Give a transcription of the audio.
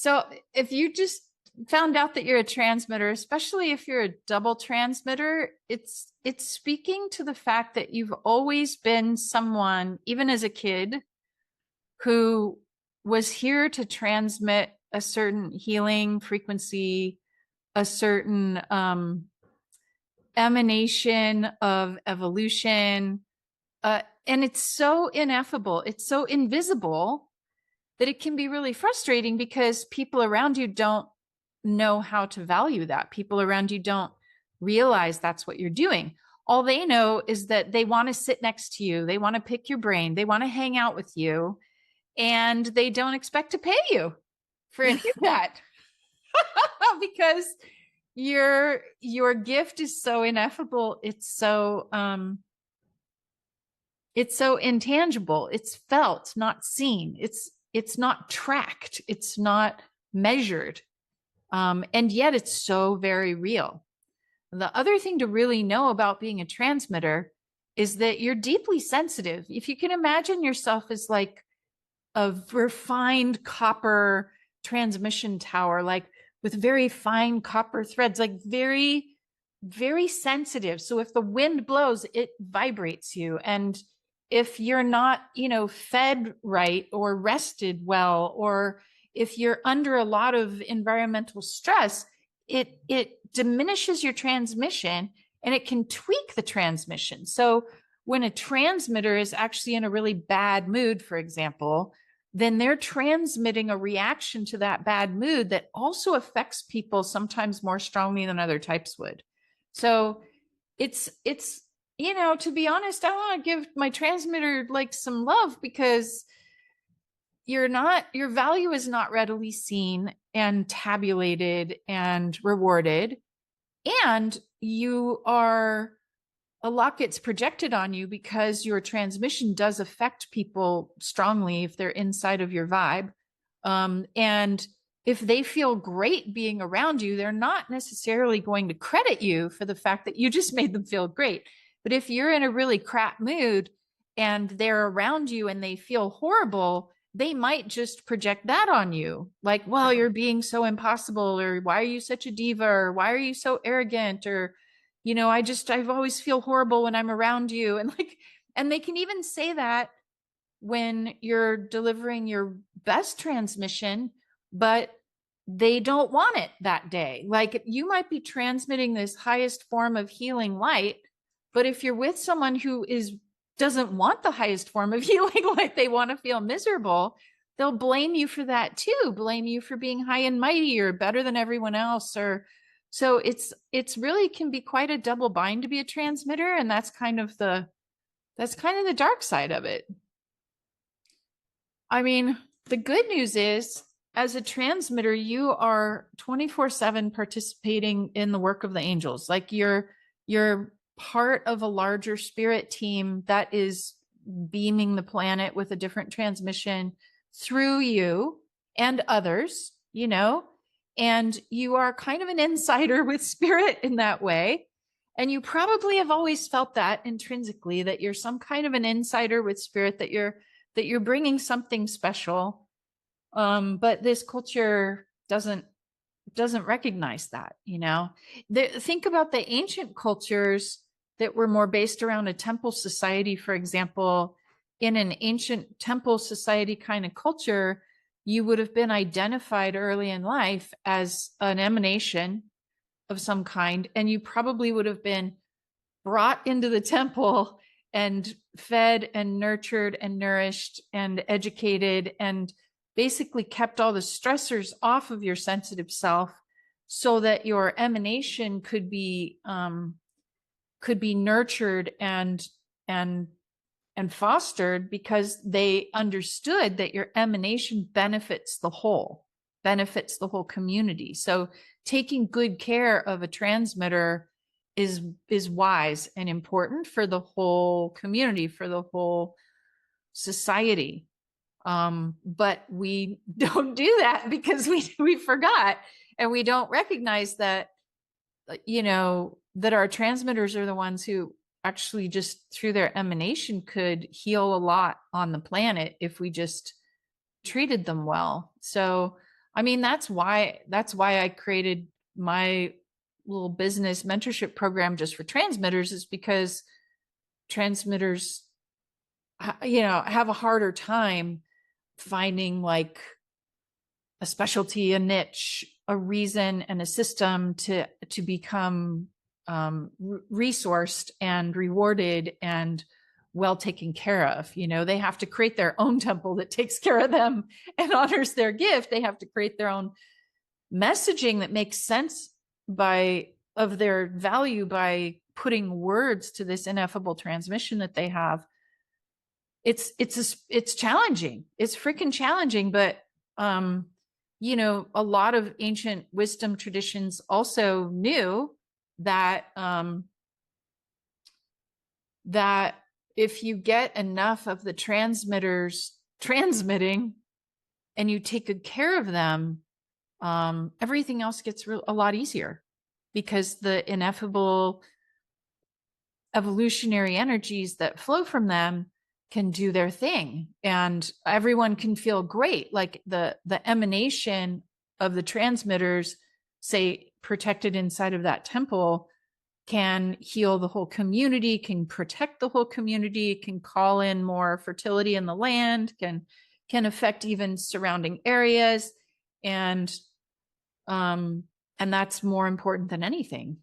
So if you just found out that you're a transmitter, especially if you're a double transmitter, it's speaking to the fact that you've always been someone, even as a kid, who was here to transmit a certain healing frequency, a certain emanation of evolution. And it's so ineffable, it's so invisible that it can be really frustrating because people around you don't know how to value that. People around you don't realize that's what you're doing. All they know is that they want to sit next to you, they want to pick your brain, they want to hang out with you, and they don't expect to pay you for any of that because your gift is so ineffable. It's so intangible. It's felt, not seen. It's not tracked. It's not measured. And yet it's so very real. The other thing to really know about being a transmitter is that you're deeply sensitive. If you can imagine yourself as like a refined copper transmission tower, like with very fine copper threads, like very, very sensitive. So if the wind blows, it vibrates you. And if you're not, fed right or rested well, or if you're under a lot of environmental stress, it diminishes your transmission and it can tweak the transmission. So when a transmitter is actually in a really bad mood, for example, then they're transmitting a reaction to that bad mood that also affects people sometimes more strongly than other types would. So it's to be honest, I want to give my transmitter like some love because your value is not readily seen and tabulated and rewarded. And a lot gets projected on you because your transmission does affect people strongly if they're inside of your vibe. And if they feel great being around you, they're not necessarily going to credit you for the fact that you just made them feel great. But if you're in a really crap mood and they're around you and they feel horrible, they might just project that on you. Like, well, you're being so impossible, or why are you such a diva, or why are you so arrogant, or, I've always feel horrible when I'm around you. And they can even say that when you're delivering your best transmission, but they don't want it that day. Like you might be transmitting this highest form of healing light, but if you're with someone who doesn't want the highest form of healing light, they want to feel miserable, they'll blame you for that too, blame you for being high and mighty or better than everyone else. Or so it's really can be quite a double bind to be a transmitter. And that's kind of the dark side of it. I mean, the good news is, as a transmitter, you are 24/7 participating in the work of the angels. Like you're part of a larger spirit team that is beaming the planet with a different transmission through you and others, and you are kind of an insider with spirit in that way. And you probably have always felt that intrinsically, that you're some kind of an insider with spirit, that you're bringing something special. But this culture doesn't recognize that, think about the ancient cultures that were more based around a temple society. For example, in an ancient temple society kind of culture, you would have been identified early in life as an emanation of some kind, and you probably would have been brought into the temple and fed and nurtured and nourished and educated and basically kept all the stressors off of your sensitive self so that your emanation could be nurtured and fostered, because they understood that your emanation benefits the whole community. So taking good care of a transmitter is wise and important for the whole community, for the whole society. But we don't do that because we forgot, and we don't recognize that, that our transmitters are the ones who actually just through their emanation could heal a lot on the planet if we just treated them well. So I mean, that's why I created my little business mentorship program just for transmitters, is because transmitters, have a harder time finding like a specialty, a niche, a reason, and a system to become resourced and rewarded and well taken care of. They have to create their own temple that takes care of them and honors their gift. They have to create their own messaging that makes sense of their value by putting words to this ineffable transmission that they have. It's challenging. It's freaking challenging, but a lot of ancient wisdom traditions also knew that that if you get enough of the transmitters transmitting and you take good care of them, everything else gets a lot easier, because the ineffable evolutionary energies that flow from them can do their thing and everyone can feel great. Like the emanation of the transmitters, say, protected inside of that temple, can heal the whole community, can protect the whole community, can call in more fertility in the land, can affect even surrounding areas. And that's more important than anything.